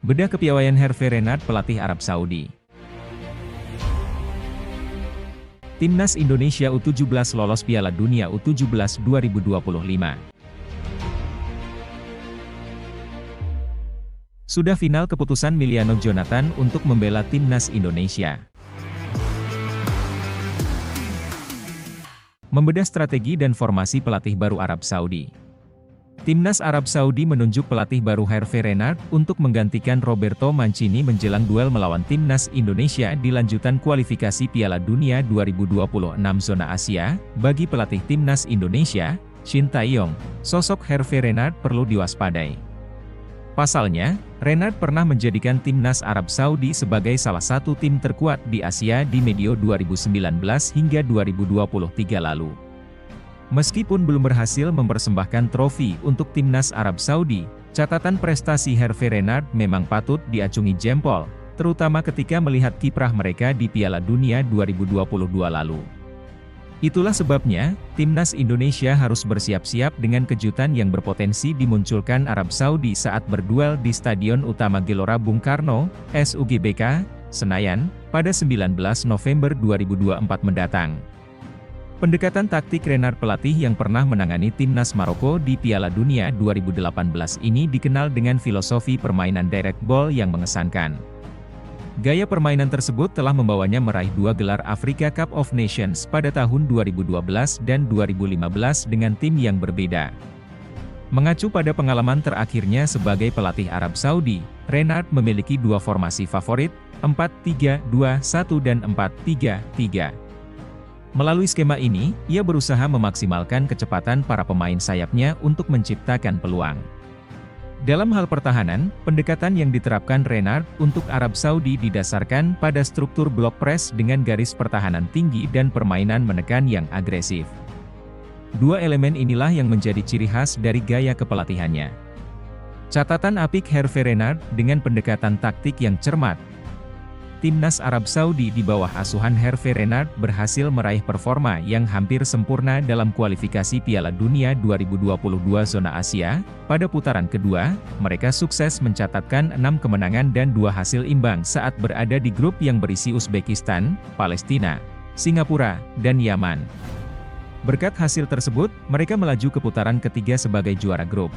Bedah kepiawaian Hervé Renard pelatih Arab Saudi. Timnas Indonesia U17 lolos Piala Dunia U17 2025. Sudah final keputusan Miliano Jonathan untuk membela Timnas Indonesia. Membedah strategi dan formasi pelatih baru Arab Saudi. Timnas Arab Saudi menunjuk pelatih baru Hervé Renard untuk menggantikan Roberto Mancini menjelang duel melawan Timnas Indonesia di lanjutan kualifikasi Piala Dunia 2026 zona Asia. Bagi pelatih Timnas Indonesia, Shin Tae-yong, sosok Hervé Renard perlu diwaspadai. Pasalnya, Renard pernah menjadikan Timnas Arab Saudi sebagai salah satu tim terkuat di Asia di medio 2019 hingga 2023 lalu. Meskipun belum berhasil mempersembahkan trofi untuk Timnas Arab Saudi, catatan prestasi Hervé Renard memang patut diacungi jempol, terutama ketika melihat kiprah mereka di Piala Dunia 2022 lalu. Itulah sebabnya, Timnas Indonesia harus bersiap-siap dengan kejutan yang berpotensi dimunculkan Arab Saudi saat berduel di Stadion Utama Gelora Bung Karno, SUGBK, Senayan, pada 19 November 2024 mendatang. Pendekatan taktik Renard pelatih yang pernah menangani Timnas Maroko di Piala Dunia 2018 ini dikenal dengan filosofi permainan direct ball yang mengesankan. Gaya permainan tersebut telah membawanya meraih 2 gelar Africa Cup of Nations pada tahun 2012 dan 2015 dengan tim yang berbeda. Mengacu pada pengalaman terakhirnya sebagai pelatih Arab Saudi, Renard memiliki dua formasi favorit, 4-3-2-1 dan 4-3-3. Melalui skema ini, ia berusaha memaksimalkan kecepatan para pemain sayapnya untuk menciptakan peluang. Dalam hal pertahanan, pendekatan yang diterapkan Renard untuk Arab Saudi didasarkan pada struktur block press dengan garis pertahanan tinggi dan permainan menekan yang agresif. Dua elemen inilah yang menjadi ciri khas dari gaya kepelatihannya. Catatan apik Hervé Renard dengan pendekatan taktik yang cermat. Timnas Arab Saudi di bawah asuhan Hervé Renard berhasil meraih performa yang hampir sempurna dalam kualifikasi Piala Dunia 2022 zona Asia. Pada putaran kedua, mereka sukses mencatatkan 6 kemenangan dan 2 hasil imbang saat berada di grup yang berisi Uzbekistan, Palestina, Singapura, dan Yaman. Berkat hasil tersebut, mereka melaju ke putaran ketiga sebagai juara grup.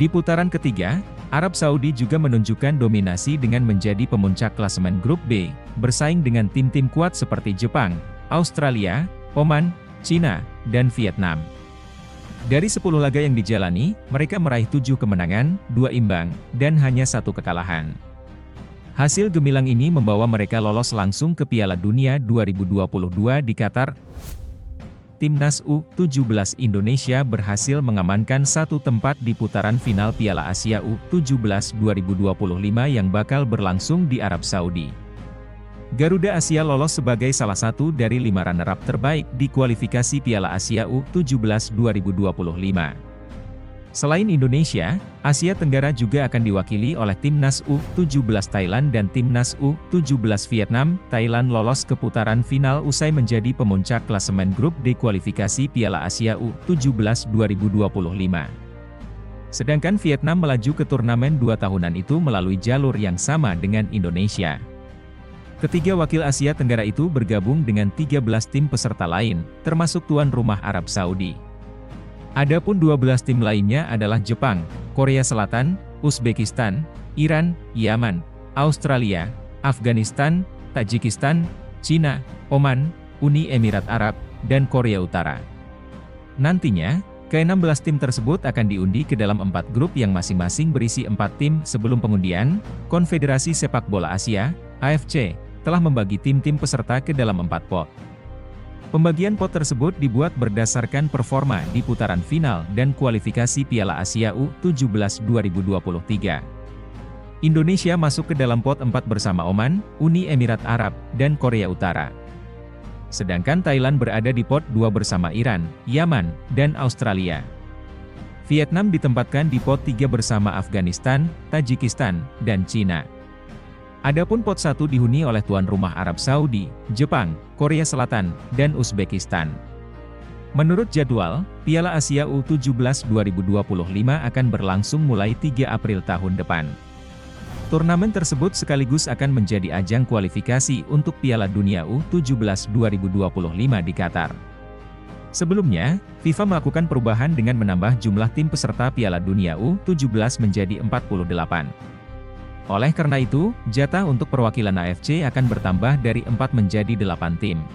Di putaran ketiga, Arab Saudi juga menunjukkan dominasi dengan menjadi pemuncak klasemen grup B, bersaing dengan tim-tim kuat seperti Jepang, Australia, Oman, Cina, dan Vietnam. Dari 10 laga yang dijalani, mereka meraih 7 kemenangan, 2 imbang, dan hanya 1 kekalahan. Hasil gemilang ini membawa mereka lolos langsung ke Piala Dunia 2022 di Qatar. Timnas U17 Indonesia berhasil mengamankan 1 tempat di putaran final Piala Asia U17 2025 yang bakal berlangsung di Arab Saudi. Garuda Asia lolos sebagai salah satu dari 5 runner-up terbaik di kualifikasi Piala Asia U17 2025. Selain Indonesia, Asia Tenggara juga akan diwakili oleh Timnas U17 Thailand dan Timnas U17 Vietnam. Thailand lolos ke putaran final usai menjadi pemuncak klasemen grup D kualifikasi Piala Asia U17 2025. Sedangkan Vietnam melaju ke turnamen 2 tahunan itu melalui jalur yang sama dengan Indonesia. Ketiga wakil Asia Tenggara itu bergabung dengan 13 tim peserta lain, termasuk tuan rumah Arab Saudi. Adapun 12 tim lainnya adalah Jepang, Korea Selatan, Uzbekistan, Iran, Yaman, Australia, Afghanistan, Tajikistan, Cina, Oman, Uni Emirat Arab, dan Korea Utara. Nantinya, ke-16 tim tersebut akan diundi ke dalam 4 grup yang masing-masing berisi 4 tim. Sebelum pengundian, Konfederasi Sepak Bola Asia, AFC, telah membagi tim-tim peserta ke dalam 4 pot. Pembagian pot tersebut dibuat berdasarkan performa di putaran final dan kualifikasi Piala Asia U17 2023. Indonesia masuk ke dalam pot 4 bersama Oman, Uni Emirat Arab, dan Korea Utara. Sedangkan Thailand berada di pot 2 bersama Iran, Yaman, dan Australia. Vietnam ditempatkan di pot 3 bersama Afghanistan, Tajikistan, dan Cina. Adapun pot 1 dihuni oleh tuan rumah Arab Saudi, Jepang, Korea Selatan, dan Uzbekistan. Menurut jadwal, Piala Asia U17 2025 akan berlangsung mulai 3 April tahun depan. Turnamen tersebut sekaligus akan menjadi ajang kualifikasi untuk Piala Dunia U17 2025 di Qatar. Sebelumnya, FIFA melakukan perubahan dengan menambah jumlah tim peserta Piala Dunia U17 menjadi 48. Oleh karena itu, jatah untuk perwakilan AFC akan bertambah dari 4 menjadi 8 tim.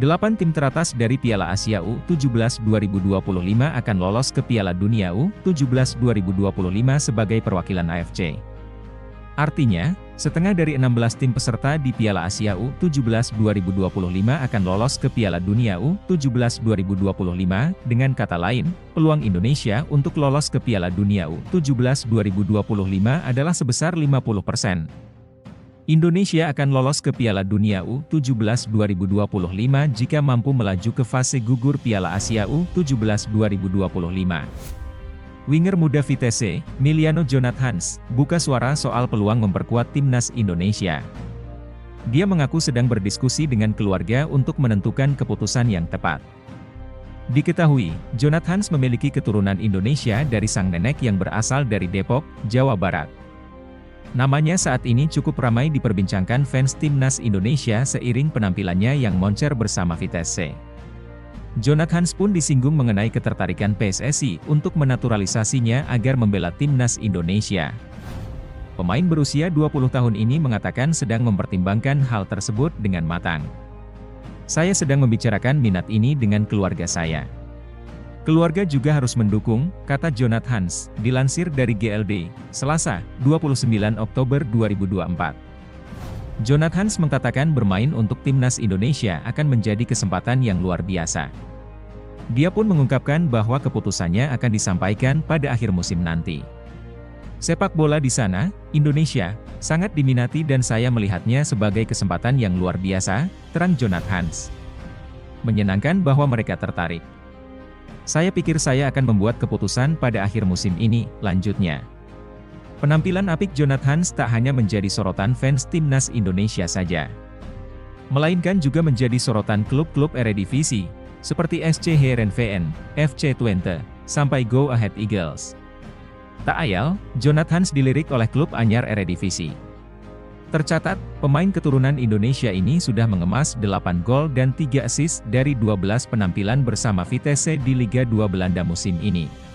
8 tim teratas dari Piala Asia U17 2025 akan lolos ke Piala Dunia U17 2025 sebagai perwakilan AFC. Artinya, setengah dari 16 tim peserta di Piala Asia U17 2025 akan lolos ke Piala Dunia U17 2025, dengan kata lain, peluang Indonesia untuk lolos ke Piala Dunia U17 2025 adalah sebesar 50%. Indonesia akan lolos ke Piala Dunia U17 2025 jika mampu melaju ke fase gugur Piala Asia U17 2025. Winger muda Vitesse, Miliano Jonathans, buka suara soal peluang memperkuat timnas Indonesia. Dia mengaku sedang berdiskusi dengan keluarga untuk menentukan keputusan yang tepat. Diketahui, Jonathans memiliki keturunan Indonesia dari sang nenek yang berasal dari Depok, Jawa Barat. Namanya saat ini cukup ramai diperbincangkan fans timnas Indonesia seiring penampilannya yang moncer bersama Vitesse. Jonathans pun disinggung mengenai ketertarikan PSSI untuk menaturalisasinya agar membela timnas Indonesia. Pemain berusia 20 tahun ini mengatakan sedang mempertimbangkan hal tersebut dengan matang. Saya sedang membicarakan minat ini dengan keluarga saya. Keluarga juga harus mendukung, kata Jonathans, dilansir dari GLD, Selasa, 29 Oktober 2024. Jonathans mengatakan bermain untuk timnas Indonesia akan menjadi kesempatan yang luar biasa. Dia pun mengungkapkan bahwa keputusannya akan disampaikan pada akhir musim nanti. Sepak bola di sana, Indonesia, sangat diminati dan saya melihatnya sebagai kesempatan yang luar biasa, terang Jonathans. Menyenangkan bahwa mereka tertarik. Saya pikir saya akan membuat keputusan pada akhir musim ini, lanjutnya. Penampilan apik Jonathans tak hanya menjadi sorotan fans timnas Indonesia saja, melainkan juga menjadi sorotan klub-klub Eredivisie, seperti SC Heerenveen, FC Twente, sampai Go Ahead Eagles. Tak ayal, Jonathans dilirik oleh klub anyar Eredivisie. Tercatat, pemain keturunan Indonesia ini sudah mengemas 8 gol dan 3 assist dari 12 penampilan bersama Vitesse di Liga 2 Belanda musim ini.